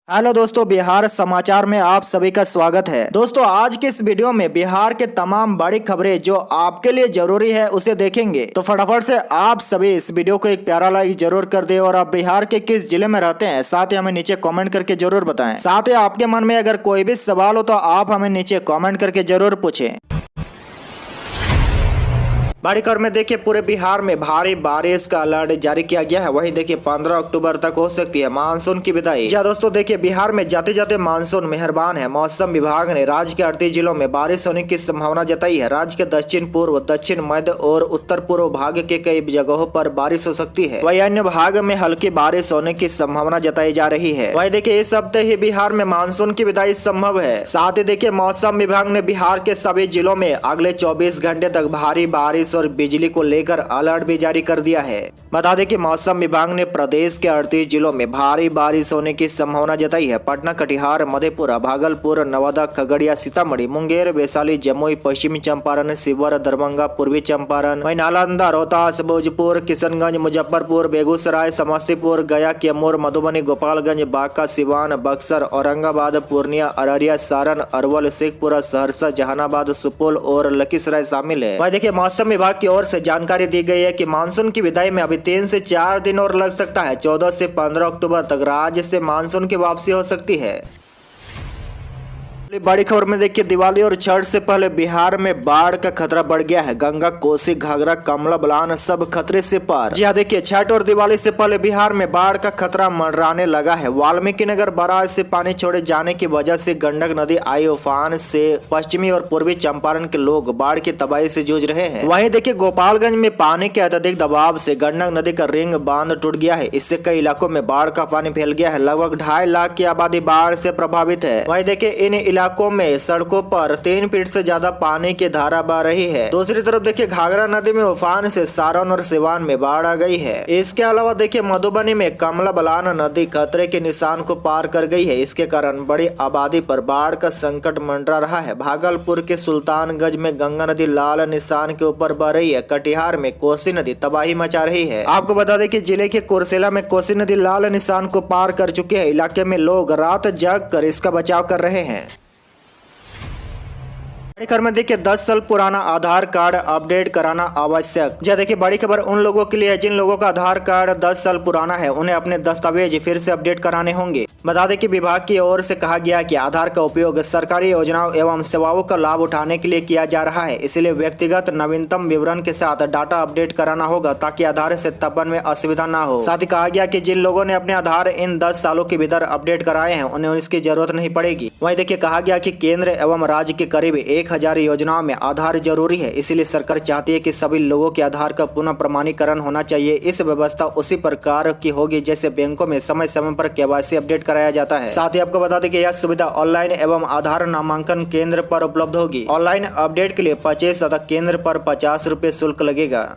Hello दोस्तों, बिहार समाचार में आप सभी का स्वागत है। दोस्तों, आज के इस वीडियो में बिहार के तमाम बड़ी खबरें जो आपके लिए जरूरी है उसे देखेंगे। तो फटाफट से आप सभी इस वीडियो को एक प्यारा लाइक जरूर कर दे और आप बिहार के किस जिले में रहते हैं साथ ही हमें नीचे कमेंट करके जरूर बताएं। साथ ही आपके मन में अगर कोई भी सवाल हो तो आप हमें नीचे कमेंट करके जरूर पूछें। बड़ी खबर में देखिए, पूरे बिहार में भारी बारिश का अलर्ट जारी किया गया है। वहीं देखिए 15 अक्टूबर तक हो सकती है मानसून की विदाई। जी दोस्तों, देखिए बिहार में जाते जाते मानसून मेहरबान है। मौसम विभाग ने राज्य के 38 जिलों में बारिश होने की संभावना जताई है। राज्य के दक्षिण पूर्व, दक्षिण मध्य और उत्तर पूर्व भाग के कई जगहों पर बारिश हो सकती है। वहीं अन्य भाग में हल्की बारिश होने की संभावना जताई जा रही है। वहीं देखिए इस हफ्ते ही बिहार में मानसून की विदाई संभव है। साथ ही देखिए मौसम विभाग ने बिहार के सभी जिलों में अगले 24 घंटे तक भारी बारिश और बिजली को लेकर अलर्ट भी जारी कर दिया है। बता दें कि मौसम विभाग ने प्रदेश के 38 जिलों में भारी बारिश होने की संभावना जताई है। पटना, कटिहार, मधेपुरा, भागलपुर, नवादा, खगड़िया, सीतामढ़ी, मुंगेर, वैशाली, जमुई, पश्चिमी चंपारण, शिवहर, दरभंगा, पूर्वी चंपारण, वहीं नालंदा, रोहतास, भोजपुर, किशनगंज, मुजफ्फरपुर, बेगूसराय, समस्तीपुर, गया, कैमूर, मधुबनी, गोपालगंज, बांका, सिवान, बक्सर, औरंगाबाद, पूर्णिया, अररिया, सारण, अरवल, शेखपुरा, सहरसा, जहानाबाद, सुपौल और लखीसराय शामिल है। वहीं देखिए मौसम विभाग की ओर से जानकारी दी गई है कि मानसून की विदाई में अभी 3 से 4 दिन और लग सकता है। 14 से 15 अक्टूबर तक राज्य से मानसून की वापसी हो सकती है। बड़ी खबर में देखिए, दिवाली और छठ से पहले बिहार में बाढ़ का खतरा बढ़ गया है। गंगा, कोसी, घाघरा, कमला बलान सब खतरे से पार। जी हाँ, देखिए छठ और दिवाली से पहले बिहार में बाढ़ का खतरा मंडराने लगा है। वाल्मीकि नगर बराज से पानी छोड़े जाने की वजह से गंडक नदी आई उफान से पश्चिमी और पूर्वी चंपारण के लोग बाढ़ की तबाही से जूझ रहे हैं। वहीं देखिए गोपालगंज में पानी के अत्यधिक दबाव से गंडक नदी का रिंग बांध टूट गया है। इससे कई इलाकों में बाढ़ का पानी फैल गया है। लगभग 2.5 लाख की आबादी बाढ़ से प्रभावित है। वहीं देखिए इन इलाकों में सड़कों पर 3 फीट से ज्यादा पानी की धारा बह रही है। दूसरी तरफ देखिए घाघरा नदी में उफान से सारण और सिवान में बाढ़ आ गई है। इसके अलावा देखिए मधुबनी में कमला बलान नदी खतरे के निशान को पार कर गई है। इसके कारण बड़ी आबादी पर बाढ़ का संकट मंडरा रहा है। भागलपुर के सुल्तानगंज में गंगा नदी लाल निशान के ऊपर बह रही है। कटिहार में कोसी नदी तबाही मचा रही है। आपको बता दें कि जिले के कुर्सेला में कोसी नदी लाल निशान को पार कर चुकी है। इलाके में लोग रात जग कर इसका बचाव कर रहे हैं। बड़ी खबर में देखिए 10 साल पुराना आधार कार्ड अपडेट कराना आवश्यक। जी देखिए बड़ी खबर उन लोगों के लिए है जिन लोगों का आधार कार्ड 10 साल पुराना है। उन्हें अपने दस्तावेज फिर से अपडेट कराने होंगे। बता दें कि विभाग की ओर से कहा गया कि आधार का उपयोग सरकारी योजनाओं एवं सेवाओं का लाभ उठाने के लिए किया जा रहा है। इसलिए व्यक्तिगत नवीनतम विवरण के साथ डाटा अपडेट कराना होगा ताकि आधार सत्यापन में असुविधा न हो। साथ ही कहा गया कि जिन लोगों ने अपने आधार इन 10 सालों के भीतर अपडेट कराए हैं उन्हें इसकी जरूरत नहीं पड़ेगी। वहीं देखिए कहा गया कि केंद्र एवं राज्य के करीब 1000 योजनाओं में आधार जरूरी है। इसलिए सरकार चाहती है कि सभी लोगों के आधार का पुनः प्रमाणीकरण होना चाहिए। इस व्यवस्था उसी प्रकार की होगी जैसे बैंकों में समय समय पर केवाईसी अपडेट कराया जाता है। साथ ही आपको बता दें कि यह सुविधा ऑनलाइन एवं आधार नामांकन केंद्र पर उपलब्ध होगी। ऑनलाइन अपडेट के लिए 25 तथा केंद्र पर 50 रुपए शुल्क लगेगा।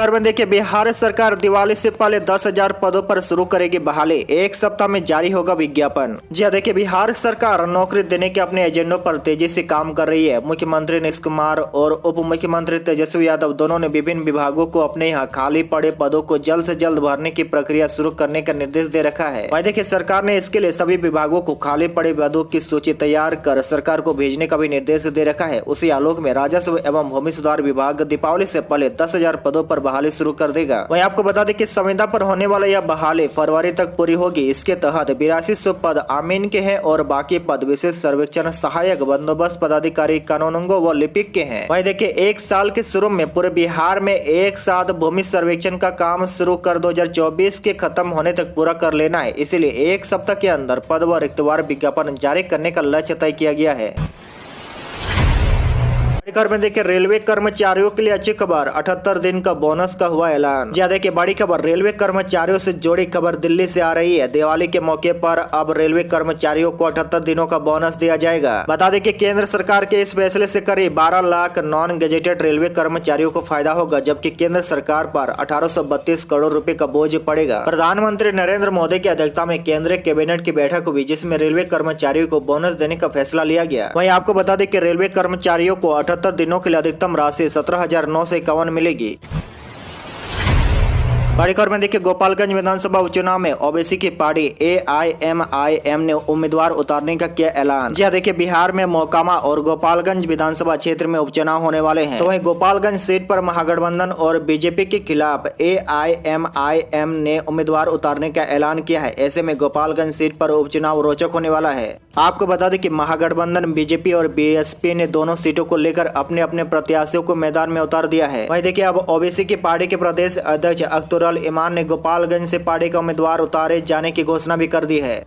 में देखिए बिहार सरकार दिवाली से पहले 10,000 पदों पर शुरू करेगी बहाली। 1 सप्ताह में जारी होगा विज्ञापन। जी देखिए बिहार सरकार नौकरी देने के अपने एजेंडों पर तेजी से काम कर रही है। मुख्यमंत्री नीतीश कुमार और उप मुख्यमंत्री तेजस्वी यादव दोनों ने विभिन्न विभागों को अपने यहाँ खाली पड़े पदों को जल्द से जल्द भरने की प्रक्रिया शुरू करने का निर्देश दे रखा है। वहीं देखिए सरकार ने इसके लिए सभी विभागों को खाली पड़े पदों की सूची तैयार कर सरकार को भेजने का भी निर्देश दे रखा है। उसी आलोक में राजस्व एवं भूमि सुधार विभाग दीपावली से पहले 10,000 पदों पर बहाली शुरू कर देगा। वहीं आपको बता दें कि संविदा पर होने वाला यह बहाली फरवरी तक पूरी होगी। इसके तहत 8200 पद आमीन के हैं और बाकी पद विशेष सर्वेक्षण सहायक, बंदोबस्त पदाधिकारी, कानूनगो व लिपिक के हैं। वहीं देखिए 1 साल के शुरू में पूरे बिहार में एक साथ भूमि सर्वेक्षण का काम शुरू कर 2024 के खत्म होने तक पूरा कर लेना है। इसीलिए 1 सप्ताह के अंदर पद व रिक्तवार विज्ञापन जारी करने का लक्ष्य तय किया गया है। खबर में देखिए रेलवे कर्मचारियों के लिए अच्छी खबर, 78 दिन का बोनस का हुआ ऐलान। जी देखिए बड़ी खबर रेलवे कर्मचारियों से जुड़ी खबर दिल्ली से आ रही है। दिवाली के मौके पर अब रेलवे कर्मचारियों को 78 दिनों का बोनस दिया जाएगा। बता दें कि केंद्र सरकार के इस फैसले से करीब 12 लाख नॉन गेजेटेड रेलवे कर्मचारियों को फायदा होगा, जबकि केंद्र सरकार पर 1832 करोड़ रुपए का बोझ पड़ेगा। प्रधानमंत्री नरेंद्र मोदी की अध्यक्षता में केंद्रीय कैबिनेट की बैठक हुई जिसमें रेलवे कर्मचारियों को बोनस देने का फैसला लिया गया। वहीं आपको बता दें कि रेलवे कर्मचारियों को 78 दिनों के लिए अधिकतम राशि 17,951 मिलेगी। बड़ी खबर में देखिए गोपालगंज विधानसभा उपचुनाव में ओबीसी की पार्टी AIMIM ने उम्मीदवार उतारने का किया ऐलान। जी देखिए बिहार में मोकामा और गोपालगंज विधानसभा क्षेत्र में उपचुनाव होने वाले हैं। तो वहीं गोपालगंज सीट पर महागठबंधन और बीजेपी के खिलाफ AIMIM ने उम्मीदवार उतारने का ऐलान किया है। ऐसे में गोपालगंज सीट पर उपचुनाव रोचक होने वाला है। आपको बता दें कि महागठबंधन बीजेपी और BSP ने दोनों सीटों को लेकर अपने अपने प्रत्याशियों को मैदान में उतार दिया है। वहीं देखिए अब ओबीसी की पार्टी के प्रदेश अध्यक्ष अख्तरुल ईमान ने गोपालगंज से पार्टी का उम्मीदवार उतारे जाने की घोषणा भी कर दी है।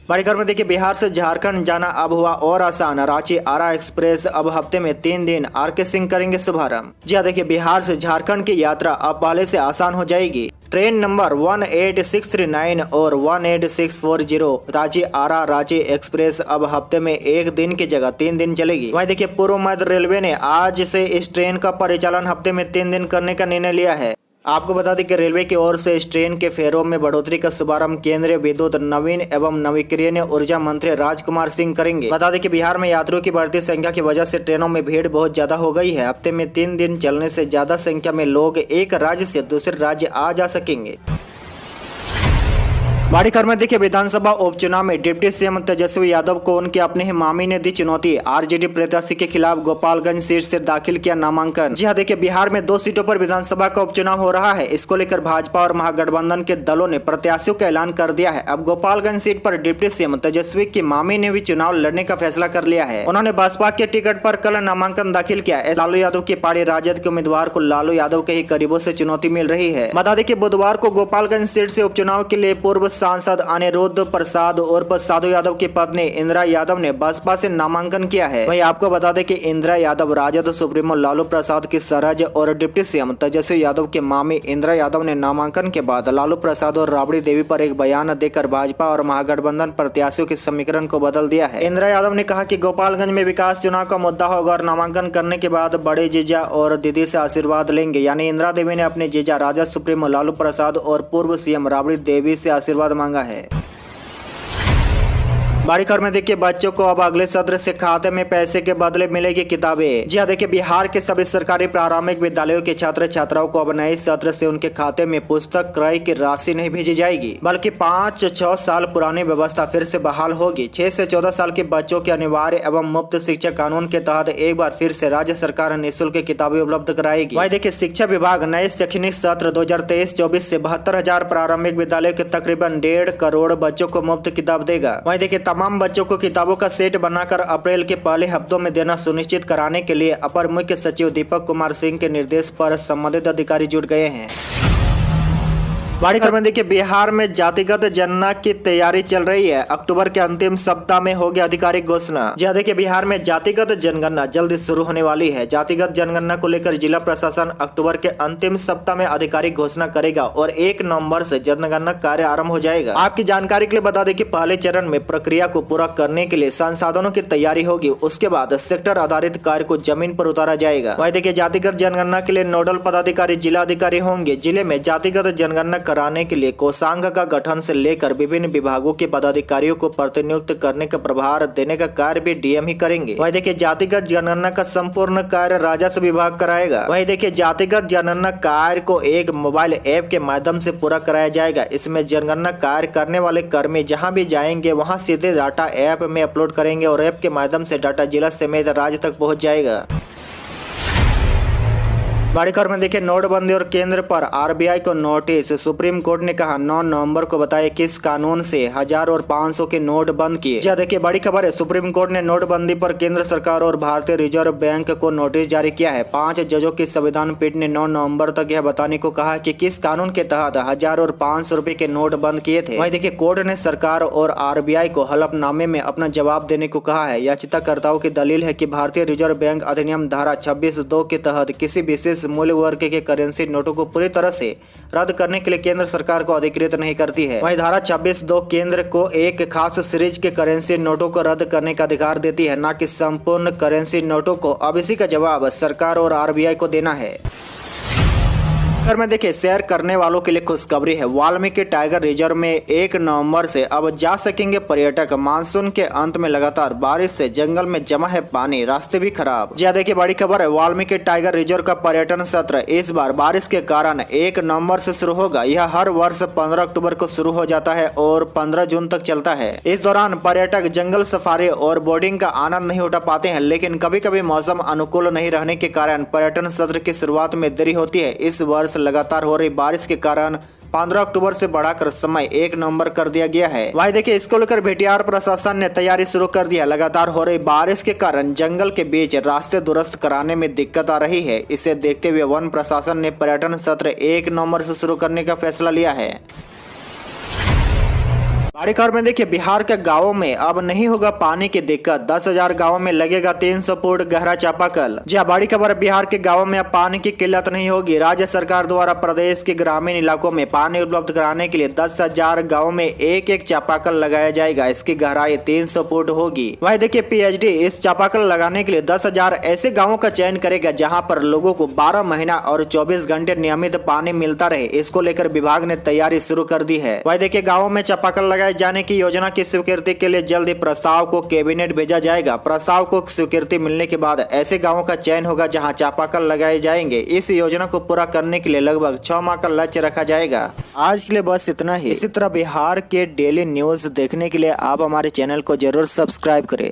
बड़ी खबर में देखिए बिहार से झारखंड जाना अब हुआ और आसान। रांची आरा एक्सप्रेस अब हफ्ते में 3 दिन RK सिंह करेंगे शुभारंभ। जी देखिए बिहार से झारखंड की यात्रा अब पहले से आसान हो जाएगी। ट्रेन नंबर 18639 और 18640 रांची आरा रांची एक्सप्रेस अब हफ्ते में 1 दिन की जगह 3 दिन चलेगी। वहीं देखिए पूर्व मध्य रेलवे ने आज से इस ट्रेन का परिचालन हफ्ते में 3 दिन करने का निर्णय लिया है। आपको बता दें कि रेलवे की ओर से इस ट्रेन के फेरों में बढ़ोतरी का शुभारंभ केंद्रीय विद्युत नवीन एवं नवीकरणीय ऊर्जा मंत्री राजकुमार सिंह करेंगे। बता दें कि बिहार में यात्रियों की बढ़ती संख्या की वजह से ट्रेनों में भीड़ बहुत ज्यादा हो गई है। हफ्ते में 3 दिन चलने से ज्यादा संख्या में लोग एक राज्य से दूसरे राज्य आ जा सकेंगे। बड़ी खबर में देखिए विधानसभा उपचुनाव में डिप्टी सीएम तेजस्वी यादव को उनके अपने ही मामी ने दी चुनौती। RJD प्रत्याशी के खिलाफ गोपालगंज सीट से दाखिल किया नामांकन। जी हाँ देखिए बिहार में 2 सीटों पर विधानसभा का उपचुनाव हो रहा है। इसको लेकर भाजपा और महागठबंधन के दलों ने प्रत्याशियों का ऐलान कर दिया है। अब गोपालगंज सीट पर डिप्टी सीएम तेजस्वी की मामी ने भी चुनाव लड़ने का फैसला कर लिया है। उन्होंने बसपा के टिकट पर कल नामांकन दाखिल किया। लालू यादव की पार्टी राजद के उम्मीदवार को लालू यादव के ही करीबों से चुनौती मिल रही है। बता दें कि बुधवार को गोपालगंज सीट से उपचुनाव के लिए पूर्व सांसद अनिरुद्ध प्रसाद उर्फ साधु यादव की पत्नी इंदिरा यादव ने बसपा से नामांकन किया है। वहीं आपको बता दें कि इंदिरा यादव राजद सुप्रीमो लालू प्रसाद की सरज और डिप्टी सीएम तेजस्वी यादव की मामी इंदिरा यादव ने नामांकन के बाद लालू प्रसाद और राबड़ी देवी पर एक बयान देकर भाजपा और महागठबंधन प्रत्याशियों के समीकरण को बदल दिया है। इंदिरा यादव ने कहा कि गोपालगंज में विकास चुनाव का मुद्दा होगा और नामांकन करने के बाद बड़े जीजा और दीदी से आशीर्वाद लेंगे। यानी इंदिरा देवी ने अपने जीजा राजद सुप्रीमो लालू प्रसाद और पूर्व सीएम राबड़ी देवी से आशीर्वाद मांगा है। बड़ी खबर में देखिए बच्चों को अब अगले सत्र से खाते में पैसे के बदले मिलेगी किताबें। जी हाँ देखिए बिहार के सभी सरकारी प्रारंभिक विद्यालयों के छात्र छात्राओं को अब नए सत्र से उनके खाते में पुस्तक क्रय की राशि नहीं भेजी जाएगी, बल्कि 5-6 साल पुरानी व्यवस्था फिर से बहाल होगी। 6 से 14 साल के बच्चों के अनिवार्य एवं मुफ्त शिक्षा कानून के तहत एक बार फिर से राज्य सरकार निःशुल्क किताबें उपलब्ध कराएगी। वही देखिए शिक्षा विभाग नए शैक्षणिक सत्र 2023-24 से 72,000 प्रारंभिक विद्यालयों के तकरीबन 1.5 करोड़ बच्चों को मुफ्त किताब देगा। वही देखिए तमाम बच्चों को किताबों का सेट बनाकर अप्रैल के पहले हफ्तों में देना सुनिश्चित कराने के लिए अपर मुख्य सचिव दीपक कुमार सिंह के निर्देश पर संबंधित अधिकारी जुट गए हैं। बड़ी खबर में देखिए बिहार में जातिगत जनगणना की तैयारी चल रही है। अक्टूबर के अंतिम सप्ताह में होगी आधिकारिक घोषणा। जी देखिए बिहार में जातिगत जनगणना जल्द शुरू होने वाली है। जातिगत जनगणना को लेकर जिला प्रशासन अक्टूबर के अंतिम सप्ताह में आधिकारिक घोषणा करेगा और 1 नवंबर से जनगणना कार्य आरंभ हो जाएगा। आपकी जानकारी के लिए बता दें कि पहले चरण में प्रक्रिया को पूरा करने के लिए संसाधनों की तैयारी होगी। उसके बाद सेक्टर आधारित कार्य को जमीन पर उतारा जाएगा। वही देखिए जातिगत जनगणना के लिए नोडल पदाधिकारी जिला अधिकारी होंगे। जिले में जातिगत जनगणना कराने के लिए कोषांग का गठन से लेकर विभिन्न विभागों के पदाधिकारियों को प्रतिनियुक्त करने का प्रभार देने का कार्य भी डीएम ही करेंगे। वही देखिए जातिगत जनगणना का संपूर्ण कार्य राजस्व विभाग कराएगा। वही देखिए जातिगत जनगणना कार्य को एक मोबाइल ऐप के माध्यम से पूरा कराया जाएगा। इसमें जनगणना कार्य करने वाले कर्मी जहां भी जाएंगे वहां सीधे डाटा ऐप में अपलोड करेंगे और ऐप के माध्यम से डाटा जिला समेत राज्य तक पहुँच जाएगा। बड़ी खबर में देखिए नोटबंदी और केंद्र पर आरबीआई को नोटिस। सुप्रीम कोर्ट ने कहा 9 नवंबर को बताए किस कानून से 1000 और 500 के नोट बंद किए। जी देखिए बड़ी खबर है सुप्रीम कोर्ट ने नोटबंदी पर केंद्र सरकार और भारतीय रिजर्व बैंक को नोटिस जारी किया है। 5 जजों की संविधान पीठ ने 9 नवंबर तक यह बताने को कहा कि किस कानून के तहत 1000 और 500 रुपए के नोट बंद किए थे। वहीं देखिए कोर्ट ने सरकार और आरबीआई को हलफनामे में अपना जवाब देने को कहा है। याचिकाकर्ताओं की दलील है कि भारतीय रिजर्व बैंक अधिनियम धारा 26(2) के तहत किसी विशेष मूल्य वर्ग के करेंसी नोटों को पूरी तरह से रद्द करने के लिए केंद्र सरकार को अधिकृत नहीं करती है। वहीं धारा 26(2) केंद्र को एक खास सीरीज के करेंसी नोटों को रद्द करने का अधिकार देती है, न कि संपूर्ण करेंसी नोटों को। अब इसी का जवाब सरकार और आरबीआई को देना है। अगर मैं देखिए शेयर करने वालों के लिए खुशखबरी है। वाल्मीकि टाइगर रिजर्व में 1 नवंबर से अब जा सकेंगे पर्यटक। मानसून के अंत में लगातार बारिश से जंगल में जमा है पानी, रास्ते भी खराब। जी देखिए बड़ी खबर है, वाल्मीकि टाइगर रिजर्व का पर्यटन सत्र इस बार बारिश के कारण 1 नवंबर से शुरू होगा। यह हर वर्ष 15 अक्टूबर को शुरू हो जाता है और 15 जून तक चलता है। इस दौरान पर्यटक जंगल सफारी और बोटिंग का आनंद नहीं उठा पाते हैं, लेकिन कभी कभी मौसम अनुकूल नहीं रहने के कारण पर्यटन सत्र की शुरुआत में देरी होती है। इस वर्ष लगातार हो रही बारिश के कारण 15 अक्टूबर से बढ़ाकर समय 1 नवंबर कर दिया गया है। वहीं देखिए इसको लेकर भेटियार प्रशासन ने तैयारी शुरू कर दिया। लगातार हो रही बारिश के कारण जंगल के बीच रास्ते दुरुस्त कराने में दिक्कत आ रही है। इसे देखते हुए वन प्रशासन ने पर्यटन सत्र 1 नवंबर से शुरू करने का फैसला लिया है। बड़ी खबर में देखिए बिहार के गांवों में अब नहीं होगा पानी की दिक्कत। 10,000 गांवों में लगेगा 300 फुट गहरा चापाकल। जी हाँ, बड़ी खबर है, बिहार के गांवों में अब पानी की किल्लत नहीं होगी। राज्य सरकार द्वारा प्रदेश के ग्रामीण इलाकों में पानी उपलब्ध कराने के लिए 10,000 गाँव में एक चापाकल लगाया जाएगा। इसकी गहराई 300 फुट होगी। वहीं देखिए पीएचडी इस चापाकल लगाने के लिए 10,000 ऐसे गाँवों का चयन करेगा जहाँ पर लोगों को 12 महीना और 24 घंटे नियमित पानी मिलता रहे। इसको लेकर विभाग ने तैयारी शुरू कर दी है। वहीं देखिए गाँवों में चापाकल लगाए जाने की योजना की स्वीकृति के लिए जल्द ही प्रस्ताव को कैबिनेट भेजा जाएगा। प्रस्ताव को स्वीकृति मिलने के बाद ऐसे गांवों का चयन होगा जहां चापाकल लगाए जाएंगे। इस योजना को पूरा करने के लिए लगभग 6 माह का लक्ष्य रखा जाएगा। आज के लिए बस इतना ही। इसी तरह बिहार के डेली न्यूज देखने के लिए आप हमारे चैनल को जरूर सब्सक्राइब करें।